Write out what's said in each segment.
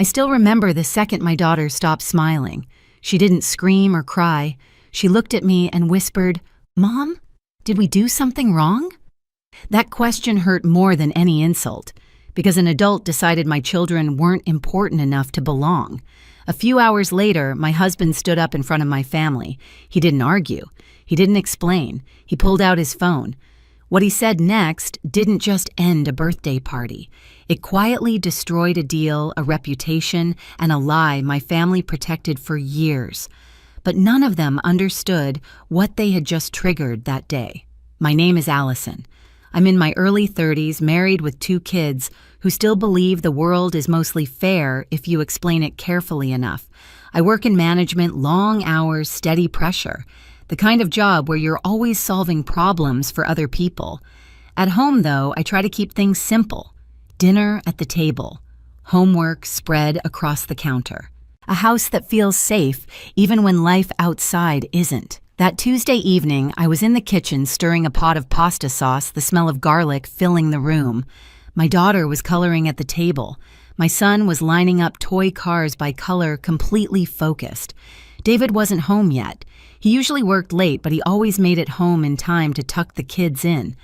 I still remember the second my daughter stopped smiling. She didn't scream or cry. She looked at me and whispered, "Mom, did we do something wrong?" That question hurt more than any insult, because an adult decided my children weren't important enough to belong. A few hours later, my husband stood up in front of my family. He didn't argue. He didn't explain. He pulled out his phone. What he said next didn't just end a birthday party. It quietly destroyed a deal, a reputation, and a lie my family protected for years. But none of them understood what they had just triggered that day. My name is Allison. I'm in my early 30s, married with 2 kids, who still believe the world is mostly fair if you explain it carefully enough. I work in management, long hours, steady pressure. The kind of job where you're always solving problems for other people. At home, though, I try to keep things simple. Dinner at the table. Homework spread across the counter. A house that feels safe even when life outside isn't. That Tuesday evening, I was in the kitchen stirring a pot of pasta sauce, the smell of garlic filling the room. My daughter was coloring at the table. My son was lining up toy cars by color, completely focused. David wasn't home yet. He usually worked late, but he always made it home in time to tuck the kids in.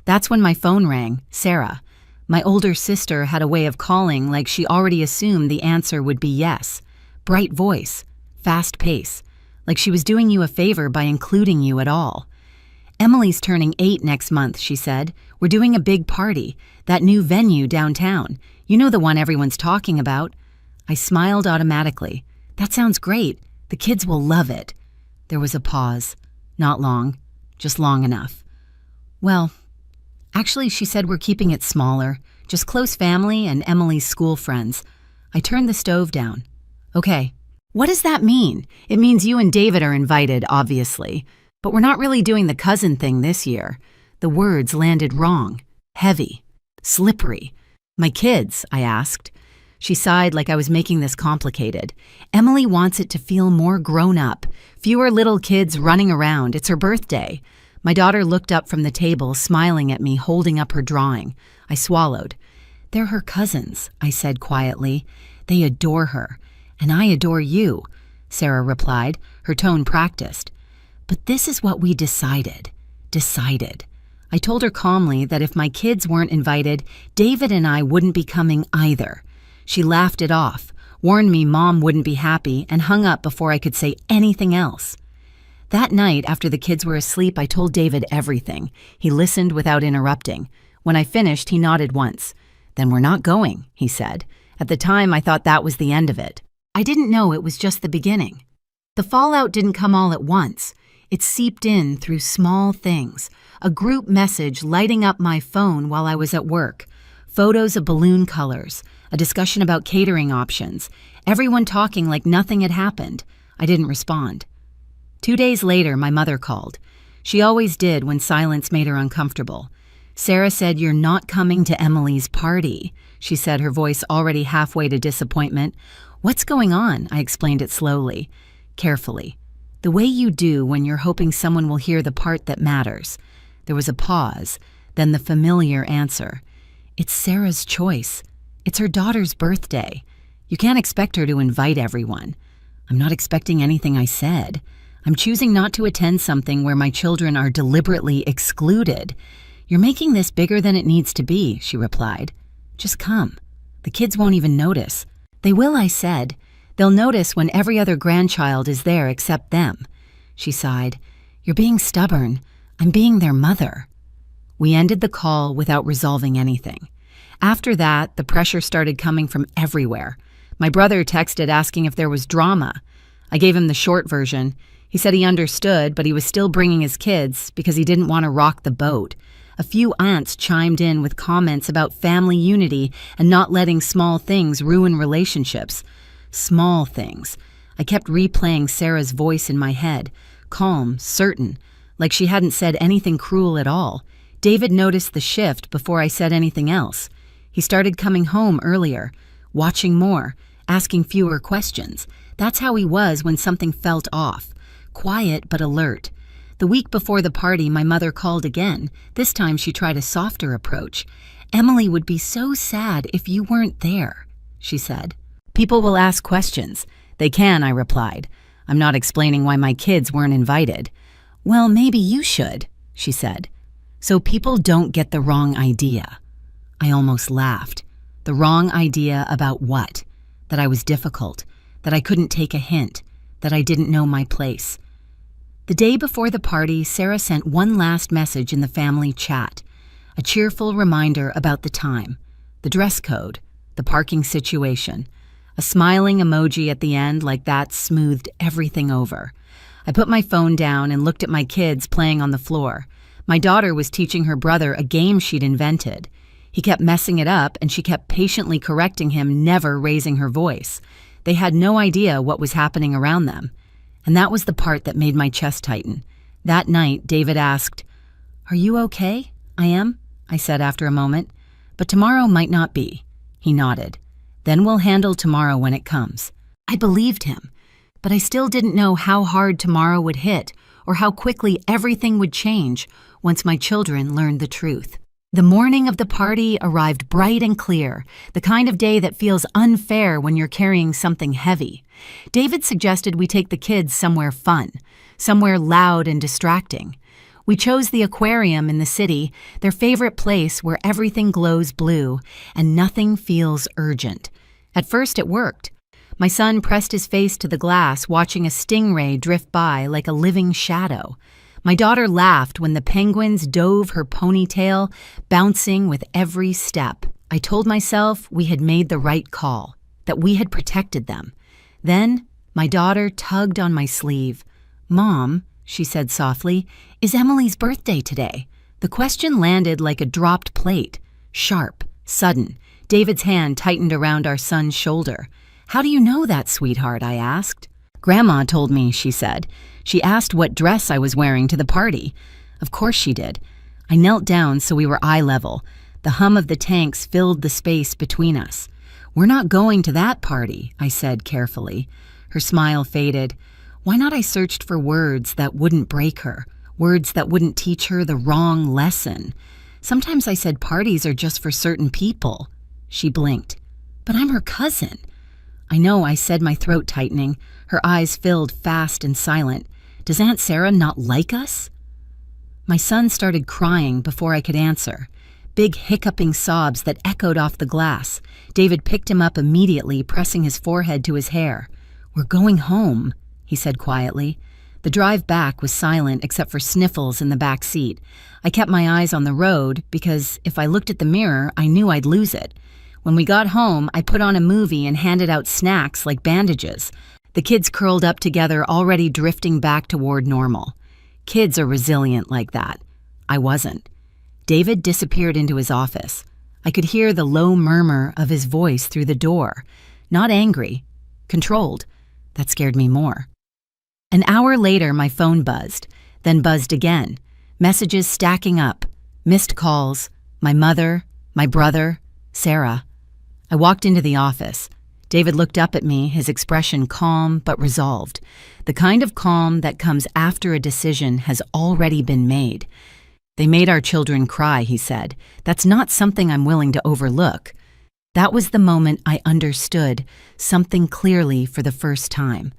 That's when my phone rang. Sarah. My older sister had a way of calling like she already assumed the answer would be yes. Bright voice. Fast pace. Like she was doing you a favor by including you at all. "Emily's turning 8 next month," she said. "We're doing a big party. That new venue downtown. You know the one everyone's talking about." I smiled automatically. "That sounds great. The kids will love it." There was a pause. Not long. Just long enough. "Well, actually," she said, "we're keeping it smaller. Just close family and Emily's school friends." I turned the stove down. "Okay. What does that mean?" "It means you and David are invited, obviously. But we're not really doing the cousin thing this year." The words landed wrong. Heavy. Slippery. "My kids?" I asked. She sighed like I was making this complicated. "Emily wants it to feel more grown up. Fewer little kids running around. It's her birthday." My daughter looked up from the table, smiling at me, holding up her drawing. I swallowed. "They're her cousins," I said quietly. "They adore her. And I adore you," Sarah replied, her tone practiced. "But this is what we decided. I told her calmly that if my kids weren't invited, David and I wouldn't be coming either. She laughed it off, warned me Mom wouldn't be happy, and hung up before I could say anything else. That night, after the kids were asleep, I told David everything. He listened without interrupting. When I finished, he nodded once. "Then we're not going," he said. At the time, I thought that was the end of it. I didn't know it was just the beginning. The fallout didn't come all at once. It seeped in through small things. A group message lighting up my phone while I was at work. Photos of balloon colors. A discussion about catering options. Everyone talking like nothing had happened. I didn't respond. 2 days later, my mother called. She always did when silence made her uncomfortable. "Sarah said you're not coming to Emily's party," she said, her voice already halfway to disappointment. "What's going on?" I explained it slowly, carefully. The way you do when you're hoping someone will hear the part that matters. There was a pause, then the familiar answer. "It's Sarah's choice. It's her daughter's birthday. You can't expect her to invite everyone." "I'm not expecting anything," I said. "I'm choosing not to attend something where my children are deliberately excluded." "You're making this bigger than it needs to be," she replied. "Just come. The kids won't even notice." "They will," I said. "They'll notice when every other grandchild is there except them." She sighed. "You're being stubborn. I'm being their mother." We ended the call without resolving anything. After that, the pressure started coming from everywhere. My brother texted asking if there was drama. I gave him the short version. He said he understood, but he was still bringing his kids because he didn't want to rock the boat. A few aunts chimed in with comments about family unity and not letting small things ruin relationships. Small things. I kept replaying Sarah's voice in my head, calm, certain, like she hadn't said anything cruel at all. David noticed the shift before I said anything else. He started coming home earlier, watching more, asking fewer questions. That's how he was when something felt off. Quiet but alert. The week before the party, my mother called again. This time she tried a softer approach. "Emily would be so sad if you weren't there," she said. People will ask questions. They can, I replied. I'm not explaining why my kids weren't invited. Well, maybe you should, she said. So people don't get the wrong idea. I almost laughed. The wrong idea about what? That I was difficult, that I couldn't take a hint, that I didn't know my place. The day before the party, Sarah sent one last message in the family chat, a cheerful reminder about the time, the dress code, the parking situation. A smiling emoji at the end like that smoothed everything over. I put my phone down and looked at my kids playing on the floor. My daughter was teaching her brother a game she'd invented. He kept messing it up and she kept patiently correcting him, never raising her voice. They had no idea what was happening around them. And that was the part that made my chest tighten. That night, David asked, "Are you okay?" "I am," I said after a moment. "But tomorrow might not be." He nodded. "Then we'll handle tomorrow when it comes." I believed him, but I still didn't know how hard tomorrow would hit or how quickly everything would change once my children learned the truth. The morning of the party arrived bright and clear, the kind of day that feels unfair when you're carrying something heavy. David suggested we take the kids somewhere fun, somewhere loud and distracting. We chose the aquarium in the city, their favorite place where everything glows blue and nothing feels urgent. At first it worked. My son pressed his face to the glass, watching a stingray drift by like a living shadow. My daughter laughed when the penguins dove her ponytail, bouncing with every step. I told myself we had made the right call, that we had protected them. Then my daughter tugged on my sleeve. "Mom," she said softly, "is Emily's birthday today?" The question landed like a dropped plate, sharp, sudden. David's hand tightened around our son's shoulder. "How do you know that, sweetheart?" I asked. "Grandma told me," she said. "She asked what dress I was wearing to the party." Of course she did. I knelt down so we were eye level. The hum of the tanks filled the space between us. "We're not going to that party," I said carefully. Her smile faded. Why not I searched for words that wouldn't break her, words that wouldn't teach her the wrong lesson. Sometimes I said parties are just for certain people. She blinked. "But I'm her cousin." "I know," I said, my throat tightening. Her eyes filled fast and silent. "Does Aunt Sarah not like us?" My son started crying before I could answer. Big hiccuping sobs that echoed off the glass. David picked him up immediately, pressing his forehead to his hair. "We're going home," he said quietly. The drive back was silent except for sniffles in the back seat. I kept my eyes on the road because if I looked at the mirror, I knew I'd lose it. When we got home, I put on a movie and handed out snacks like bandages. The kids curled up together, already drifting back toward normal. Kids are resilient like that. I wasn't. David disappeared into his office. I could hear the low murmur of his voice through the door. Not angry, controlled. That scared me more. An hour later, my phone buzzed, then buzzed again. Messages stacking up. Missed calls. My mother, my brother, Sarah. I walked into the office. David looked up at me, his expression calm but resolved. The kind of calm that comes after a decision has already been made. "They made our children cry," he said. "That's not something I'm willing to overlook." That was the moment I understood something clearly for the first time.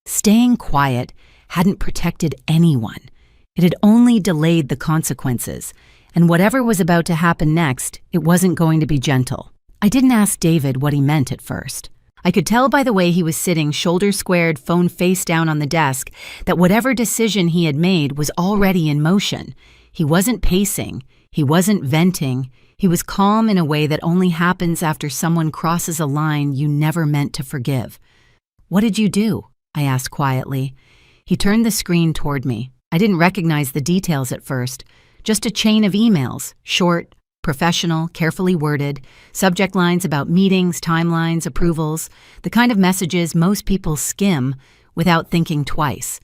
Staying quiet hadn't protected anyone. It had only delayed the consequences, and whatever was about to happen next, it wasn't going to be gentle. I didn't ask David what he meant at first. I could tell by the way he was sitting shoulder-squared, phone face down on the desk, that whatever decision he had made was already in motion. He wasn't pacing. He wasn't venting. He was calm in a way that only happens after someone crosses a line you never meant to forgive. "What did you do?" I asked quietly. He turned the screen toward me. I didn't recognize the details at first. Just a chain of emails, short, professional, carefully worded, subject lines about meetings, timelines, approvals, the kind of messages most people skim without thinking twice.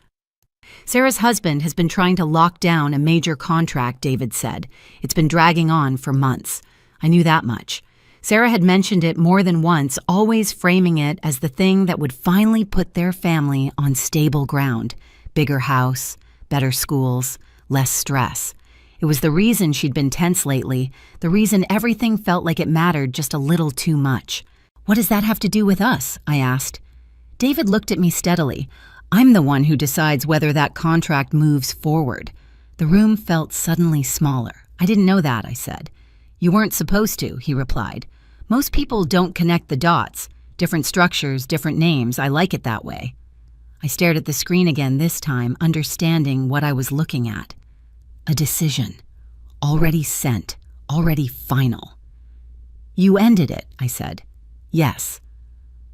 "Sarah's husband has been trying to lock down a major contract," David said. "It's been dragging on for months." I knew that much. Sarah had mentioned it more than once, always framing it as the thing that would finally put their family on stable ground. Bigger house, better schools, less stress. It was the reason she'd been tense lately, the reason everything felt like it mattered just a little too much. What does that have to do with us? I asked. David looked at me steadily. I'm the one who decides whether that contract moves forward. The room felt suddenly smaller. I didn't know that, I said. You weren't supposed to, he replied. Most people don't connect the dots. Different structures, different names. I like it that way. I stared at the screen again this time, understanding what I was looking at. A decision. Already sent. Already final. You ended it, I said. Yes.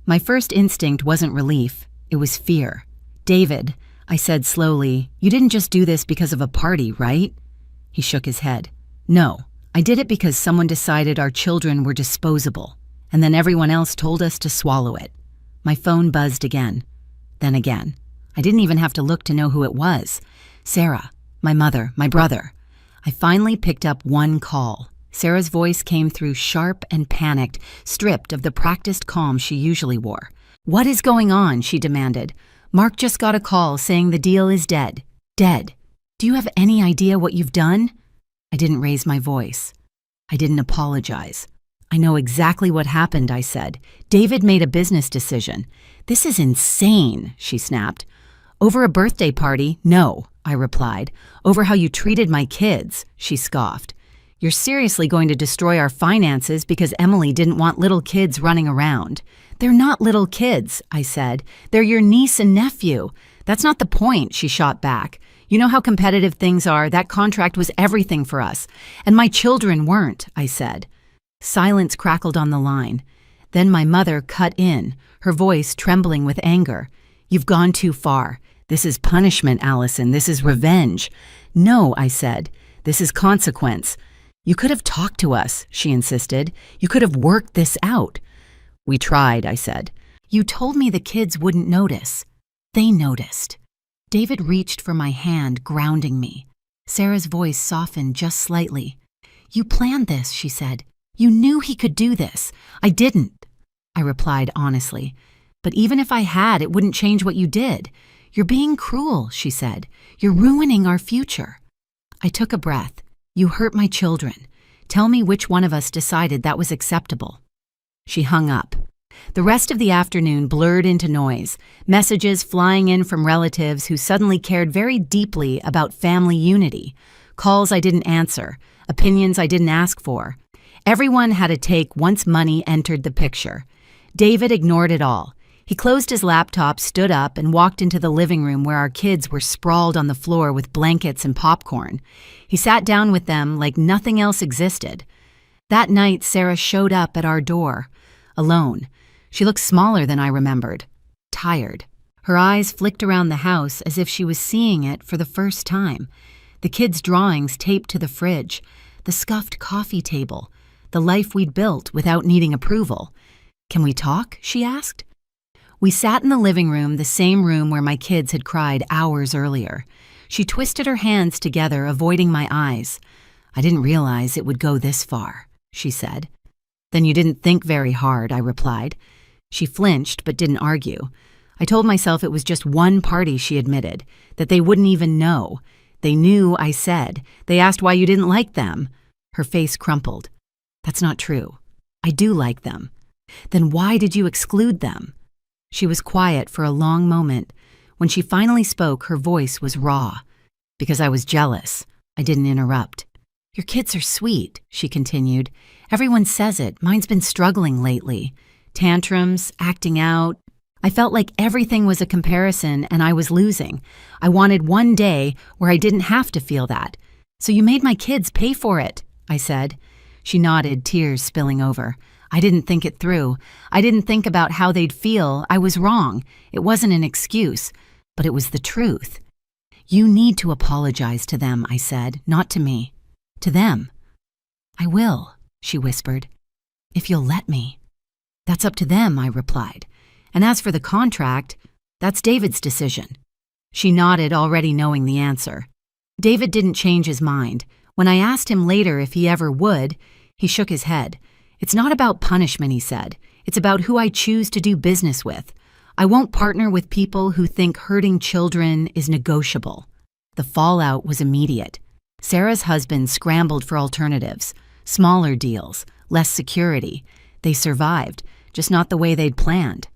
My first instinct wasn't relief. It was fear. David, I said slowly, you didn't just do this because of a party, right? He shook his head. No, I did it because someone decided our children were disposable, and then everyone else told us to swallow it. My phone buzzed again. Then again. I didn't even have to look to know who it was. Sarah, my mother, my brother. I finally picked up one call. Sarah's voice came through sharp and panicked, stripped of the practiced calm she usually wore. What is going on? She demanded. Mark just got a call saying the deal is dead. Dead. Do you have any idea what you've done? I didn't raise my voice. I didn't apologize. I know exactly what happened, I said. David made a business decision. This is insane, she snapped. Over a birthday party? No, I replied. Over how you treated my kids, she scoffed. You're seriously going to destroy our finances because Emily didn't want little kids running around. They're not little kids, I said. They're your niece and nephew. That's not the point, she shot back. You know how competitive things are. That contract was everything for us. And my children weren't, I said. Silence crackled on the line. Then my mother cut in, her voice trembling with anger. You've gone too far. This is punishment, Allison. This is revenge. No, I said. This is consequence. You could have talked to us, she insisted. You could have worked this out. We tried, I said. You told me the kids wouldn't notice. They noticed. David reached for my hand, grounding me. Sarah's voice softened just slightly. You planned this, she said. You knew he could do this. I didn't, I replied honestly. But even if I had, it wouldn't change what you did. You're being cruel, she said. You're ruining our future. I took a breath. You hurt my children. Tell me which one of us decided that was acceptable. She hung up. The rest of the afternoon blurred into noise, messages flying in from relatives who suddenly cared very deeply about family unity, calls I didn't answer, opinions I didn't ask for. Everyone had a take once money entered the picture. David ignored it all. He closed his laptop, stood up, and walked into the living room where our kids were sprawled on the floor with blankets and popcorn. He sat down with them like nothing else existed. That night, Sarah showed up at our door, alone. She looked smaller than I remembered, tired. Her eyes flicked around the house as if she was seeing it for the first time. The kids' drawings taped to the fridge, the scuffed coffee table, the life we'd built without needing approval. Can we talk? She asked. We sat in the living room, the same room where my kids had cried hours earlier. She twisted her hands together, avoiding my eyes. I didn't realize it would go this far, she said. Then you didn't think very hard, I replied. She flinched but didn't argue. I told myself it was just one party, she admitted, that they wouldn't even know. They knew, I said. They asked why you didn't like them. Her face crumpled. That's not true. I do like them. Then why did you exclude them? She was quiet for a long moment. When she finally spoke, her voice was raw. Because I was jealous. I didn't interrupt. Your kids are sweet, she continued. Everyone says it. Mine's been struggling lately. Tantrums, acting out. I felt like everything was a comparison and I was losing. I wanted one day where I didn't have to feel that. So you made my kids pay for it, I said. She nodded, tears spilling over. I didn't think it through. I didn't think about how they'd feel. I was wrong. It wasn't an excuse, but it was the truth. You need to apologize to them, I said, not to me. To them. I will, she whispered, if you'll let me. That's up to them, I replied. And as for the contract, that's David's decision. She nodded, already knowing the answer. David didn't change his mind. When I asked him later if he ever would, he shook his head. It's not about punishment, he said. It's about who I choose to do business with. I won't partner with people who think hurting children is negotiable. The fallout was immediate. Sarah's husband scrambled for alternatives, smaller deals, less security. They survived, just not the way they'd planned.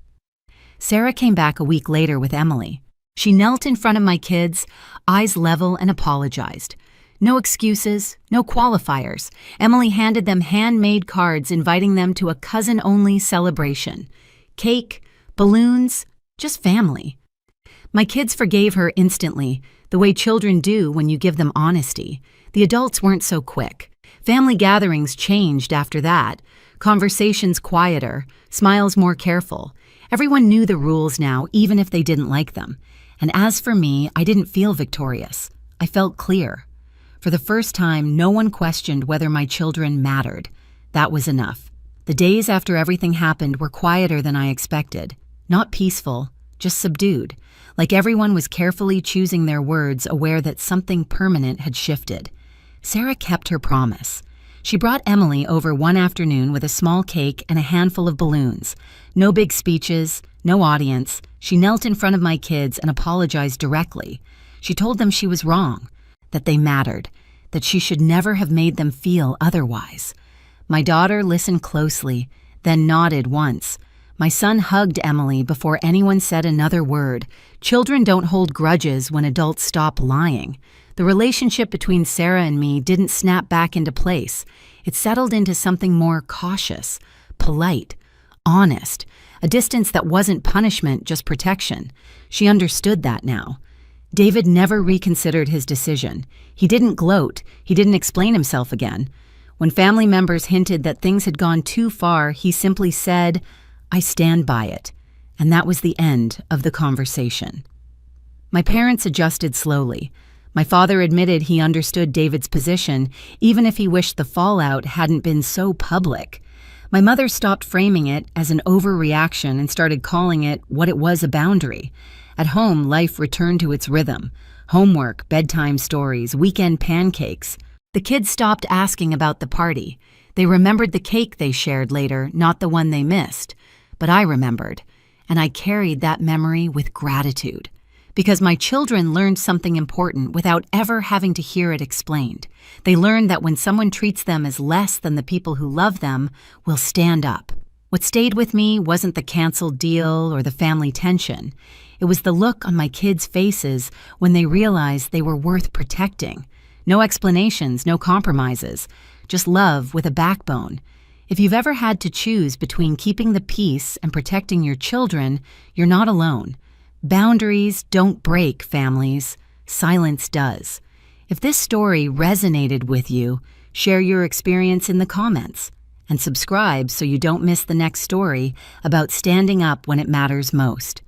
Sarah came back a week later with Emily. She knelt in front of my kids, eyes level, and apologized. No excuses, no qualifiers. Emily handed them handmade cards inviting them to a cousin-only celebration. Cake, balloons, just family. My kids forgave her instantly, the way children do when you give them honesty. The adults weren't so quick. Family gatherings changed after that. Conversations quieter, smiles more careful. Everyone knew the rules now, even if they didn't like them. And as for me, I didn't feel victorious. I felt clear. For the first time, no one questioned whether my children mattered. That was enough. The days after everything happened were quieter than I expected. Not peaceful, just subdued, like everyone was carefully choosing their words, aware that something permanent had shifted. Sarah kept her promise. She brought Emily over one afternoon with a small cake and a handful of balloons. No big speeches, no audience. She knelt in front of my kids and apologized directly. She told them she was wrong, that they mattered, that she should never have made them feel otherwise. My daughter listened closely, then nodded once. My son hugged Emily before anyone said another word. Children don't hold grudges when adults stop lying. The relationship between Sarah and me didn't snap back into place. It settled into something more cautious, polite, honest, a distance that wasn't punishment, just protection. She understood that now. David never reconsidered his decision. He didn't gloat. He didn't explain himself again. When family members hinted that things had gone too far, he simply said, "I stand by it." And that was the end of the conversation. My parents adjusted slowly. My father admitted he understood David's position, even if he wished the fallout hadn't been so public. My mother stopped framing it as an overreaction and started calling it what it was, a boundary. At home, life returned to its rhythm. Homework, bedtime stories, weekend pancakes. The kids stopped asking about the party. They remembered the cake they shared later, not the one they missed. But I remembered, and I carried that memory with gratitude. Because my children learned something important without ever having to hear it explained. They learned that when someone treats them as less than the people who love them, we'll stand up. What stayed with me wasn't the canceled deal or the family tension. It was the look on my kids' faces when they realized they were worth protecting. No explanations, no compromises, just love with a backbone. If you've ever had to choose between keeping the peace and protecting your children, you're not alone. Boundaries don't break families. Silence does. If this story resonated with you, share your experience in the comments. And subscribe so you don't miss the next story about standing up when it matters most.